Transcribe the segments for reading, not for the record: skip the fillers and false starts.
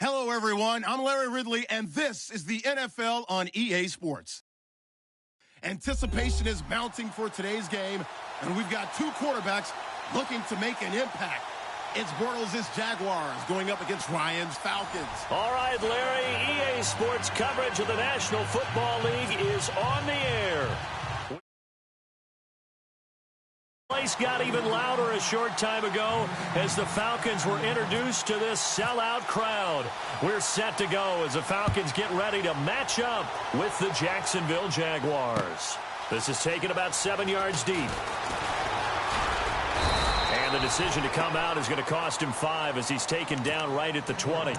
Hello, everyone. I'm Larry Ridley, and this is the NFL on EA Sports. Anticipation is mounting for today's game, and we've got two quarterbacks looking to make an impact. It's Bortles' Jaguars going up against Ryan's Falcons. All right, Larry, EA Sports coverage of the National Football League is on the air. The place got even louder a short time ago as the Falcons were introduced to this sellout crowd. We're set to go as the Falcons get ready to match up with the Jacksonville Jaguars. This is taken about 7 yards deep. And the decision to come out is going to cost him 5 as he's taken down right at the 20.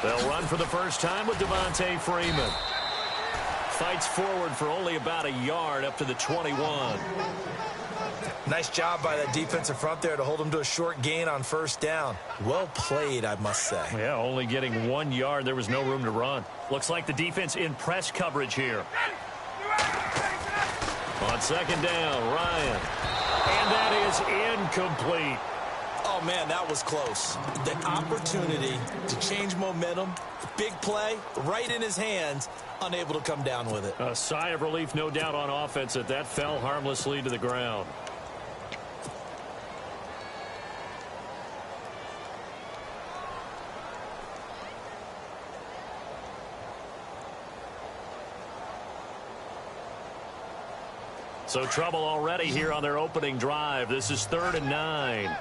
They'll run for the first time with Devontae Freeman. Fights forward for only about a yard up to the 21. Nice job by that defensive front there to hold him to a short gain on first down. Well played, I must say. Yeah, only getting 1 yard. There was no room to run. Looks like the defense in press coverage here. On second down, Ryan. And that is incomplete. Oh, man, that was close. The opportunity to change momentum, big play, right in his hands, unable to come down with it. A sigh of relief, no doubt, on offense that fell harmlessly to the ground. So trouble already here on their opening drive. This is 3rd and 9.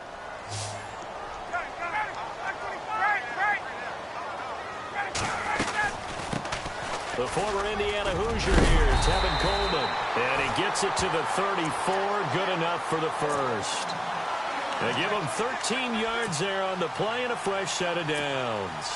The former Indiana Hoosier here, Tevin Coleman. And he gets it to the 34, good enough for the first. They give him 13 yards there on the play and a fresh set of downs.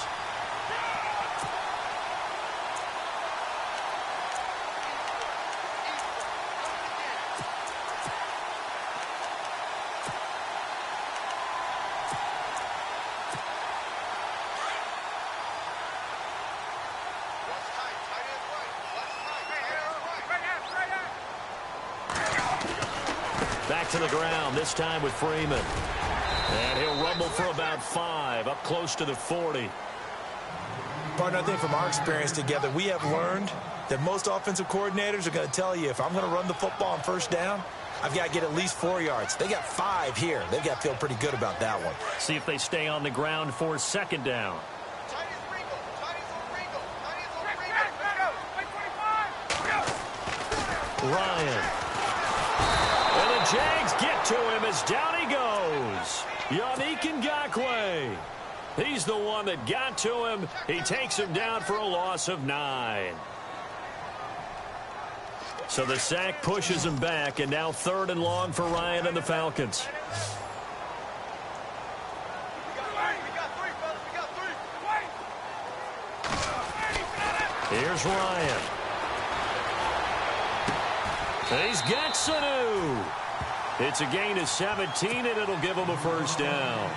Back to the ground, this time with Freeman. And he'll rumble for about 5, up close to the 40. Partner, I think from our experience together, we have learned that most offensive coordinators are going to tell you, if I'm going to run the football on first down, I've got to get at least 4 yards. They got 5 here. They've got to feel pretty good about that one. See if they stay on the ground for second down. Ryan. And the Jags get to him as down he goes. Yannick Ngakoue. He's the one that got to him. He takes him down for a loss of 9. So the sack pushes him back, and now 3rd and long for Ryan and the Falcons. Here's Ryan. He's got Sanu. It's a gain of 17, and it'll give him a first down.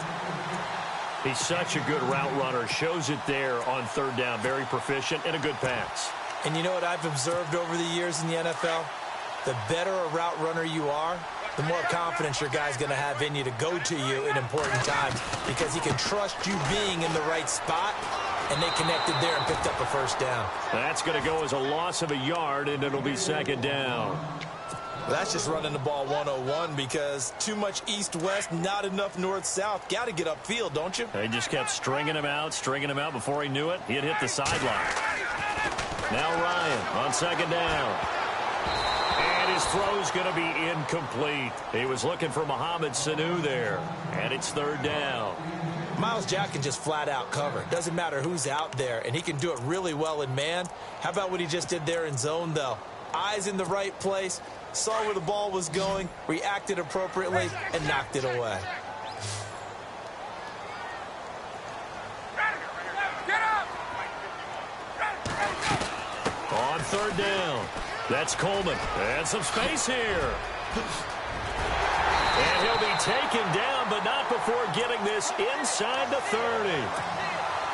He's such a good route runner. Shows it there on 3rd down. Very proficient and a good pass. And you know what I've observed over the years in the NFL? The better a route runner you are, the more confidence your guy's going to have in you to go to you in important times because he can trust you being in the right spot, and they connected there and picked up a first down. That's going to go as a loss of a yard, and it'll be 2nd down. Well, that's just running the ball 101 because too much east-west, not enough north-south. Got to get upfield, don't you? They just kept stringing him out. Before he knew it, he had hit the sideline. Now Ryan on 2nd down. And his throw's going to be incomplete. He was looking for Mohamed Sanu there. And it's 3rd down. Myles Jack can just flat out cover. Doesn't matter who's out there, and he can do it really well in man. How about what he just did there in zone, though? Eyes in the right place, saw where the ball was going, reacted appropriately, and knocked it away. third down. That's Coleman. And some space here. And he'll be taken down, but not before getting this inside the 30.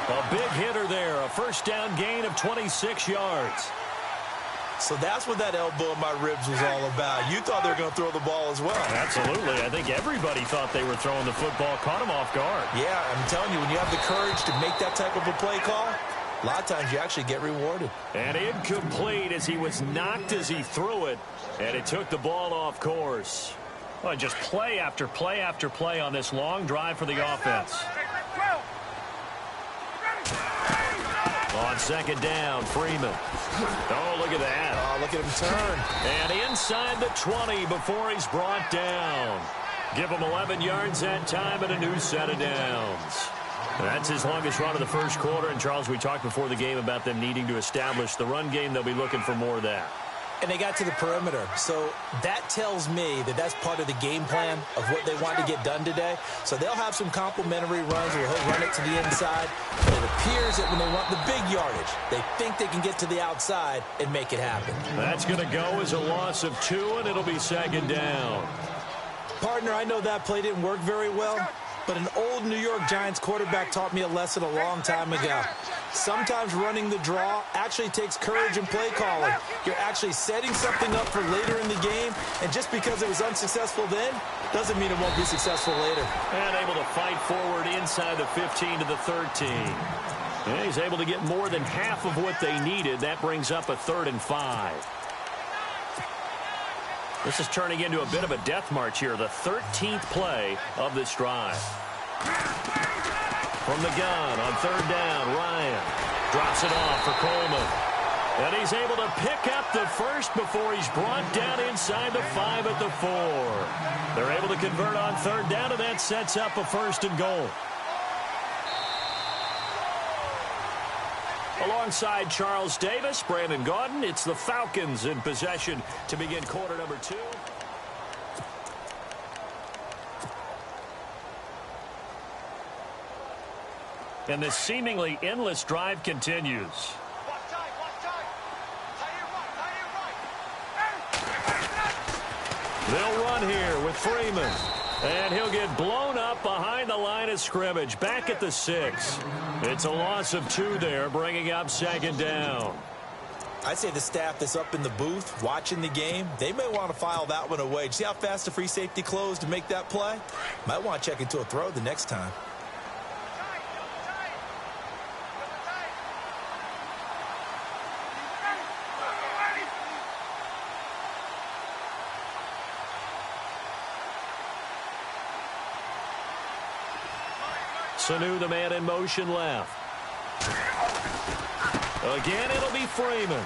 A big hitter there. A first down gain of 26 yards. So that's what that elbow in my ribs was all about. You thought they were going to throw the ball as well. Absolutely. I think everybody thought they were throwing the football. Caught him off guard. Yeah, I'm telling you, when you have the courage to make that type of a play call, a lot of times you actually get rewarded. And incomplete as he was knocked as he threw it. And it took the ball off course. Well, just play after play after play on this long drive for the offense. On second down, Freeman. Oh, look at that. Oh, look at him turn. And inside the 20 before he's brought down. Give him 11 yards that time and a new set of downs. That's his longest run of the first quarter. And, Charles, we talked before the game about them needing to establish the run game. They'll be looking for more of that. And they got to the perimeter. So that tells me that that's part of the game plan of what they want to get done today. So they'll have some complementary runs where he'll run it to the inside. But it appears that when they want the big yardage, they think they can get to the outside and make it happen. That's going to go as a loss of 2, and it'll be second down. Partner, I know that play didn't work very well, but an old New York Giants quarterback taught me a lesson a long time ago. Sometimes running the draw actually takes courage and play calling. You're actually setting something up for later in the game, and just because it was unsuccessful then doesn't mean it won't be successful later. And able to fight forward inside the 15 to the 13. And he's able to get more than half of what they needed. That brings up a 3rd and 5. This is turning into a bit of a death march here, the 13th play of this drive. From the gun on 3rd down, Ryan drops it off for Coleman. And he's able to pick up the first before he's brought down inside the 5 at the 4. They're able to convert on 3rd down, and that sets up a 1st and goal. Alongside Charles Davis, Brandon Gaudin, it's the Falcons in possession to begin quarter number 2. And this seemingly endless drive continues. They'll run here with Freeman. And he'll get blown up behind the line of scrimmage, back at the 6. It's a loss of 2 there, bringing up second down. I'd say the staff that's up in the booth watching the game, they may want to file that one away. See how fast the free safety closed to make that play? Might want to check into a throw the next time. Sanu, the man in motion left. Again, it'll be Freeman.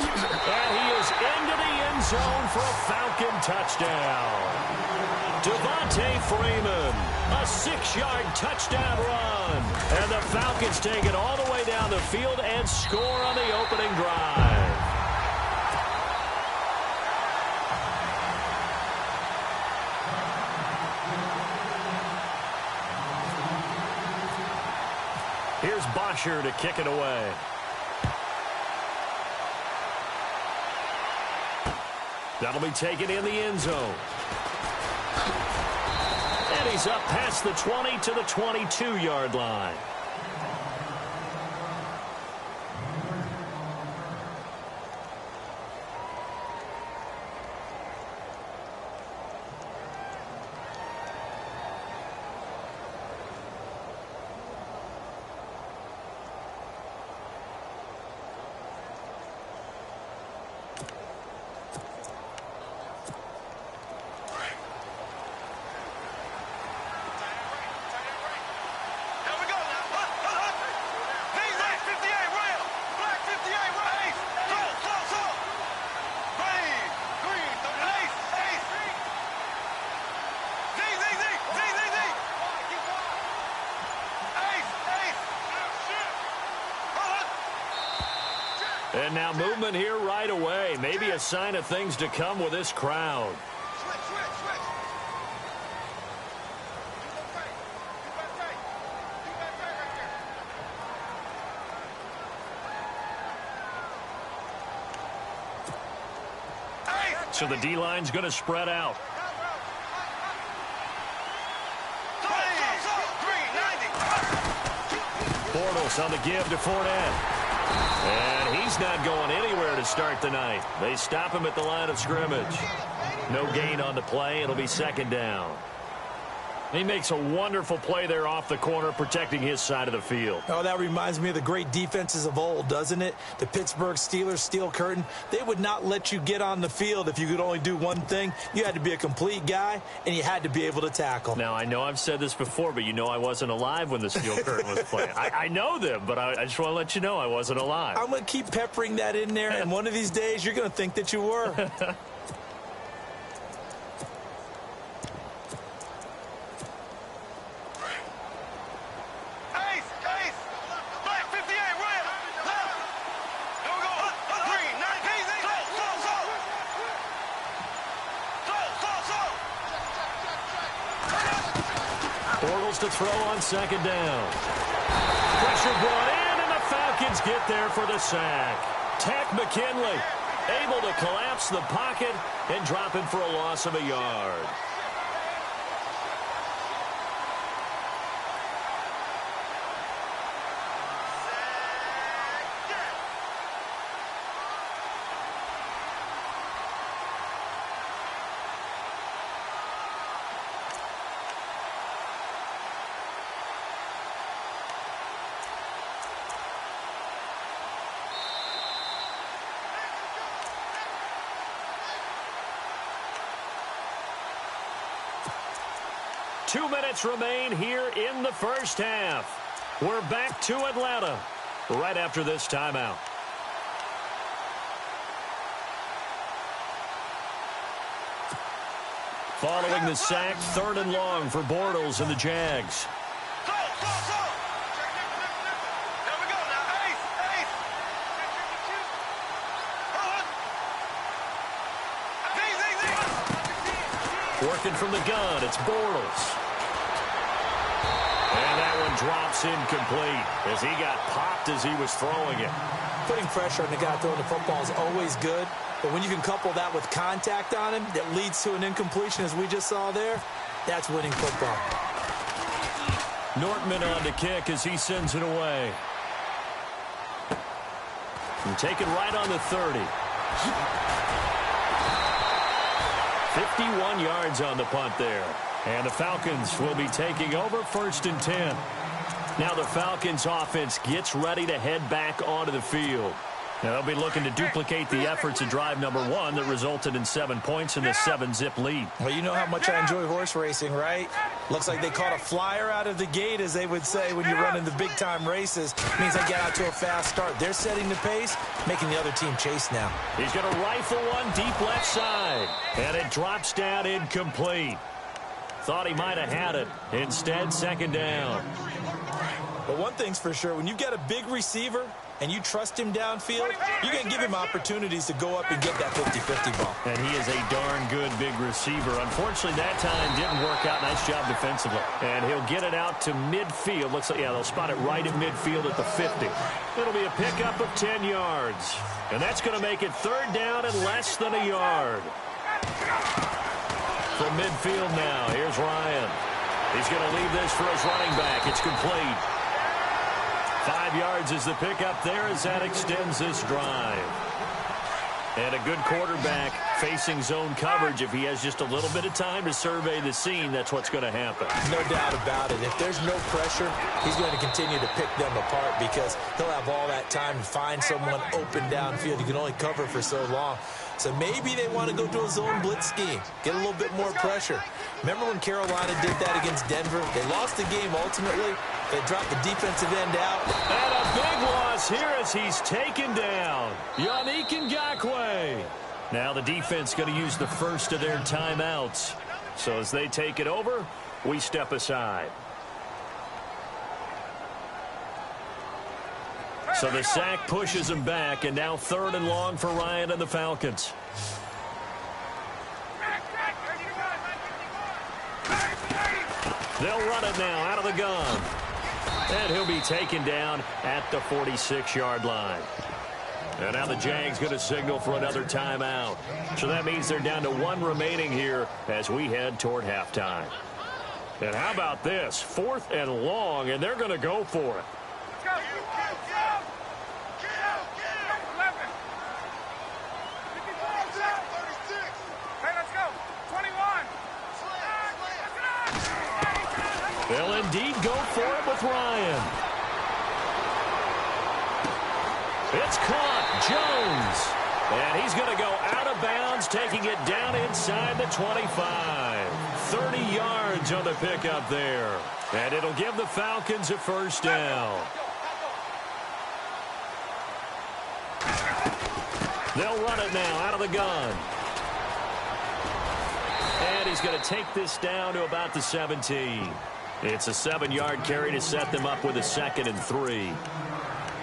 And he is into the end zone for a Falcon touchdown. Devontae Freeman, a 6-yard touchdown run. And the Falcons take it all the way down the field and score on the opening drive. Here's Bosher to kick it away. That'll be taken in the end zone. And he's up past the 20 to the 22-yard line. And now movement here right away. Maybe a sign of things to come with this crowd. So the D-line's going to spread out. Bortles on the give to Fournette. And he's not going anywhere to start the night. They stop him at the line of scrimmage. No gain on the play. It'll be second down. He makes a wonderful play there off the corner, protecting his side of the field. Oh, that reminds me of the great defenses of old, doesn't it? The Pittsburgh Steelers, Steel Curtain. They would not let you get on the field if you could only do one thing. You had to be a complete guy, and you had to be able to tackle. Now, I know I've said this before, but you know I wasn't alive when the Steel Curtain was playing. I know them, but I just want to let you know I wasn't alive. I'm going to keep peppering that in there, and one of these days you're going to think that you were. Bortles to throw on second down. Pressure brought in, and the Falcons get there for the sack. Takk McKinley able to collapse the pocket and drop him for a loss of a yard. Two minutes remain here in the first half. We're back to Atlanta right after this timeout. Following the sack, 3rd and long for Bortles and the Jags. Working from the gun, it's Bortles. And that one drops incomplete as he got popped as he was throwing it. Putting pressure on the guy throwing the football is always good, but when you can couple that with contact on him that leads to an incompletion, as we just saw there, that's winning football. Nortman on to kick as he sends it away. And taken right on the 30. 51 yards on the punt there. And the Falcons will be taking over 1st and 10. Now the Falcons offense gets ready to head back onto the field. Now they'll be looking to duplicate the efforts of drive number 1 that resulted in 7 points in the 7-zip lead. Well, you know how much I enjoy horse racing, right? Looks like they caught a flyer out of the gate, as they would say when you're running the big-time races. It means they get out to a fast start. They're setting the pace, making the other team chase now. He's going to rifle one deep left side. And it drops down incomplete. Thought he might have had it. Instead, 2nd down. But one thing's for sure, when you've got a big receiver and you trust him downfield, you're going to give him opportunities to go up and get that 50-50 ball. And he is a darn good big receiver. Unfortunately, that time didn't work out. Nice job defensively. And he'll get it out to midfield. Looks like, yeah, they'll spot it right at midfield at the 50. It'll be a pickup of 10 yards. And that's going to make it 3rd down and less than a yard. From midfield now, here's Ryan. He's going to leave this for his running back. It's complete. 5 yards is the pickup there as that extends this drive. And a good quarterback facing zone coverage. If he has just a little bit of time to survey the scene, that's what's going to happen. No doubt about it. If there's no pressure, he's going to continue to pick them apart because he'll have all that time to find someone open downfield. You can only cover for so long. So maybe they want to go to a zone blitz scheme, get a little bit more pressure. Remember when Carolina did that against Denver? They lost the game ultimately. They dropped the defensive end out. And a big loss here as he's taken down. Yannick Ngakoue. Now the defense going to use the first of their timeouts. So as they take it over, we step aside. So the sack pushes him back, and now 3rd and long for Ryan and the Falcons. They'll run it now out of the gun. And he'll be taken down at the 46-yard line. And now the Jags going to signal for another timeout. So that means they're down to 1 remaining here as we head toward halftime. And how about this? 4th and long, and they're going to go for it. Let's go. Hey, let's go. 21. They'll indeed go for it with Ryan. It's caught. Jones. And he's going to go out of bounds, taking it down inside the 25. 30 yards on the pickup there. And it'll give the Falcons a first down. They'll run it now out of the gun. And he's going to take this down to about the 17. It's a 7-yard carry to set them up with a 2nd and 3.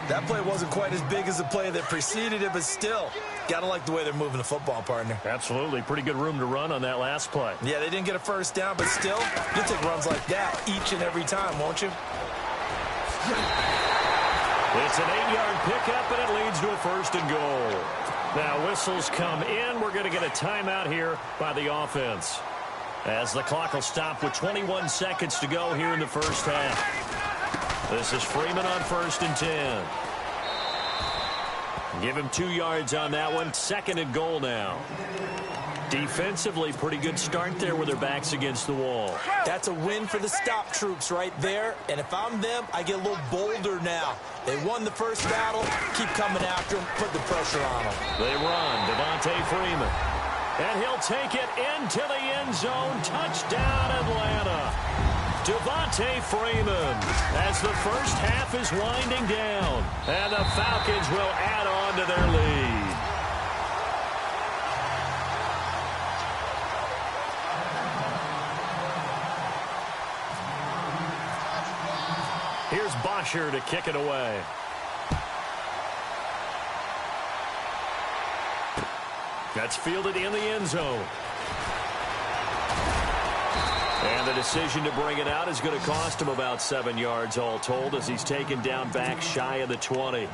That play wasn't quite as big as the play that preceded it, but still, got to like the way they're moving the football, partner. Absolutely. Pretty good room to run on that last play. Yeah, they didn't get a first down, but still, you'll take runs like that each and every time, won't you? It's an 8-yard pickup, and it leads to a 1st and goal. Now, whistles come in. We're going to get a timeout here by the offense, as the clock will stop with 21 seconds to go here in the first half. This is Freeman on 1st and 10. Give him 2 yards on that one. 2nd and goal now. Defensively, pretty good start there with their backs against the wall. That's a win for the stop troops right there. And if I'm them, I get a little bolder now. They won the first battle. Keep coming after them. Put the pressure on them. They run. Devontae Freeman. And he'll take it into the end zone. Touchdown, Atlanta. Devontae Freeman as the first half is winding down. And the Falcons will add on to their lead. Here's Bosher to kick it away. That's fielded in the end zone. And the decision to bring it out is going to cost him about 7 yards all told as he's taken down back shy of the 20.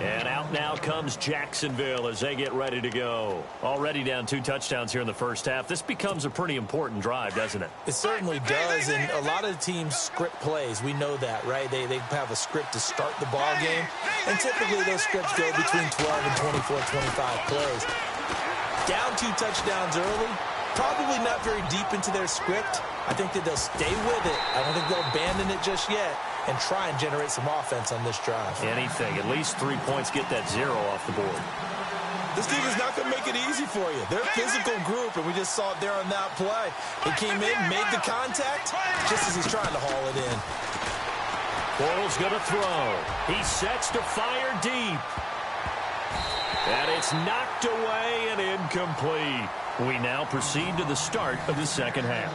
And out now comes Jacksonville as they get ready to go. Already down 2 touchdowns here in the first half. This becomes a pretty important drive, doesn't it? It certainly does, and a lot of teams script plays. We know that, right? They have a script to start the ball game, and typically those scripts go between 12 and 24, 25 plays. Down 2 touchdowns early, probably not very deep into their script. I think that they'll stay with it. I don't think they'll abandon it just yet and try and generate some offense on this drive. Anything. At least 3 points, get that 0 off the board. This team is not going to make it easy for you. They're a physical group, and we just saw it there on that play. He came in, made the contact, just as he's trying to haul it in. Bortles going to throw. He sets to fire deep. And it's knocked away and incomplete. We now proceed to the start of the second half.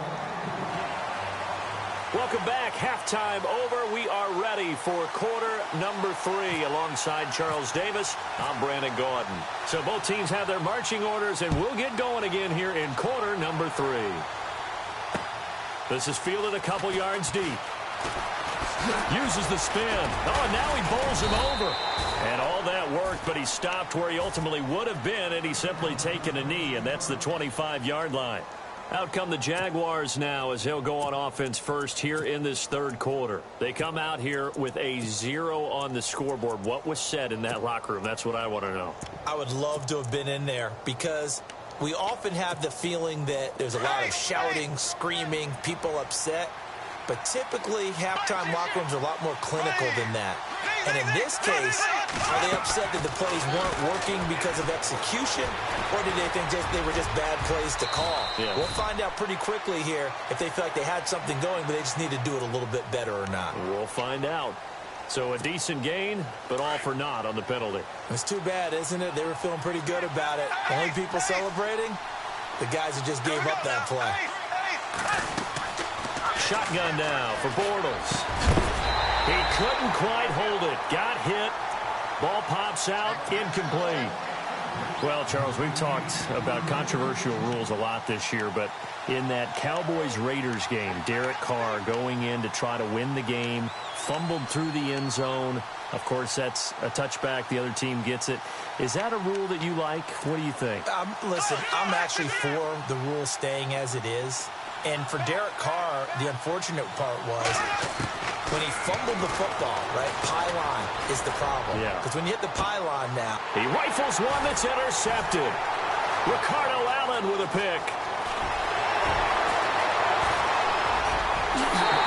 Welcome back. Halftime over. We are ready for quarter number 3. Alongside Charles Davis, I'm Brandon Gordon. So both teams have their marching orders, and we'll get going again here in quarter number 3. This is fielded a couple yards deep. Uses the spin. Oh, and now he bowls him over. And all that worked, but he stopped where he ultimately would have been, and he's simply taken a knee, and that's the 25-yard line. Out come the Jaguars now as they'll go on offense first here in this third quarter. They come out here with a 0 on the scoreboard. What was said in that locker room? That's what I want to know. I would love to have been in there because we often have the feeling that there's a lot of shouting, screaming, people upset. But typically, halftime locker rooms are a lot more clinical than that. And in this case, are they upset that the plays weren't working because of execution? Or did they think they were just bad plays to call? Yeah. We'll find out pretty quickly here if they feel like they had something going, but they just need to do it a little bit better or not. We'll find out. So a decent gain, but all for naught on the penalty. It's too bad, isn't it? They were feeling pretty good about it. Only people celebrating? The guys who just gave up that play. Shotgun now for Bortles. He couldn't quite hold it. Got hit. Ball pops out. Incomplete. Well, Charles, we've talked about controversial rules a lot this year, but in that Cowboys-Raiders game, Derek Carr going in to try to win the game, fumbled through the end zone. Of course, that's a touchback. The other team gets it. Is that a rule that you like? What do you think? Listen, I'm actually for the rule staying as it is. And for Derek Carr, the unfortunate part was when he fumbled the football, right? Pylon is the problem. Yeah. Because when you hit the pylon now. He rifles one that's intercepted. Ricardo Allen with a pick.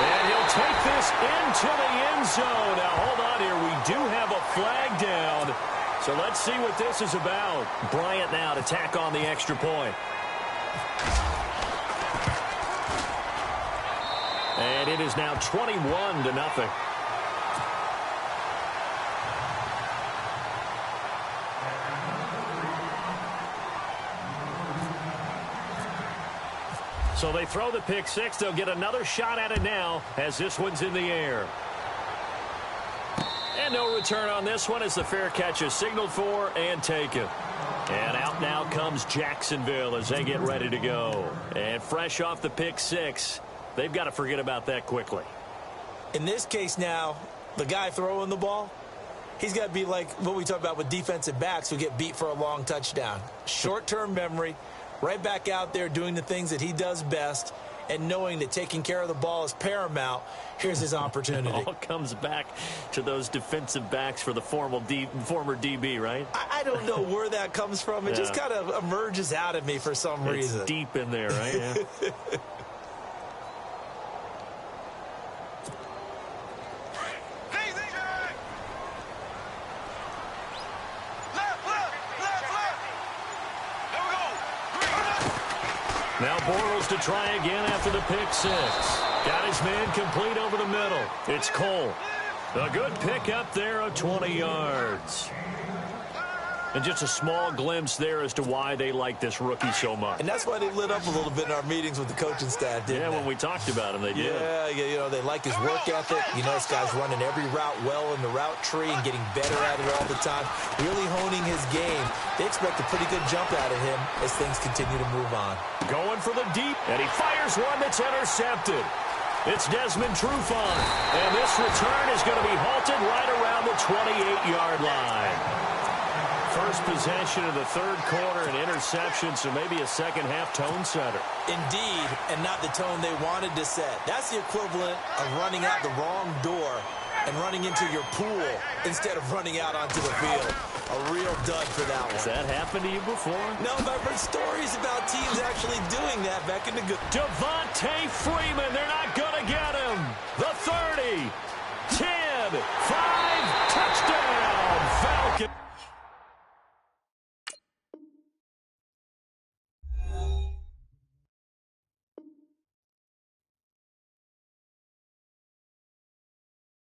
And he'll take this into the end zone. Now, hold on here. We do have a flag down. So let's see what this is about. Bryant now to tack on the extra point. And it is now 21-0. So they throw the pick six. They'll get another shot at it now as this one's in the air. And no return on this one as the fair catch is signaled for and taken. And out now comes Jacksonville as they get ready to go. And fresh off the pick six, they've got to forget about that quickly. In this case now, the guy throwing the ball, he's got to be like what we talk about with defensive backs who get beat for a long touchdown. Short-term memory, right back out there doing the things that he does best, and knowing that taking care of the ball is paramount. Here's his opportunity. It all comes back to those defensive backs for the former DB, right? I don't know where that comes from. It just kind of emerges out of me for some reason. It's deep in there, right? Yeah. Now Bortles to try again after the pick six. Got his man complete over the middle. It's Cole. A good pick up there of 20 yards. And just a small glimpse there as to why they like this rookie so much. And that's why they lit up a little bit in our meetings with the coaching staff, didn't they? When we talked about him, they did. Yeah, you know, they like his work ethic. You know, this guy's running every route well in the route tree and getting better at it all the time. Really honing his game. They expect a pretty good jump out of him as things continue to move on. Going for the deep, and he fires one that's intercepted. It's Desmond Trufant, and this return is going to be halted right around the 28-yard line. First possession of the third quarter, an interception, so maybe a second-half tone setter. Indeed, and not the tone they wanted to set. That's the equivalent of running out the wrong door and running into your pool instead of running out onto the field. A real dud for that one. Has that happened to you before? No, but I've heard stories about teams actually doing that back in the good. Devontae Freeman, they're not going to get him. The 30, 10, 5.